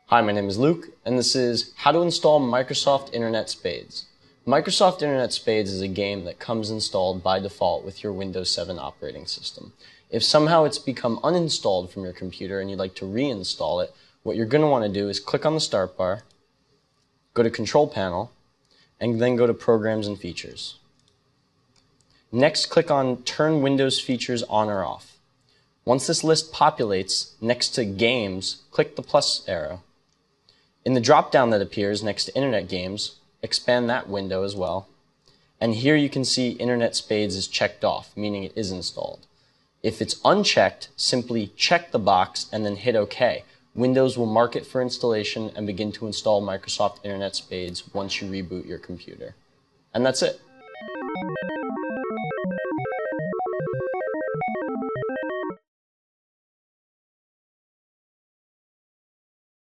Hi, my name is Luke, and this is how to install Microsoft Internet Spades. Microsoft Internet Spades is a game that comes installed by default with your Windows 7 operating system. If somehow it's become uninstalled from your computer and you'd like to reinstall it, what you're going to want to do is click on the start bar, go to Control Panel, and then go to Programs and Features. Next, click on Turn Windows Features On or Off. Once this list populates, next to Games, click the plus arrow. In the drop-down that appears next to Internet Games, expand that window as well. And here you can see Internet Spades is checked off, meaning it is installed. If it's unchecked, simply check the box and then hit OK. Windows will mark it for installation and begin to install Microsoft Internet Spades once you reboot your computer. And that's it.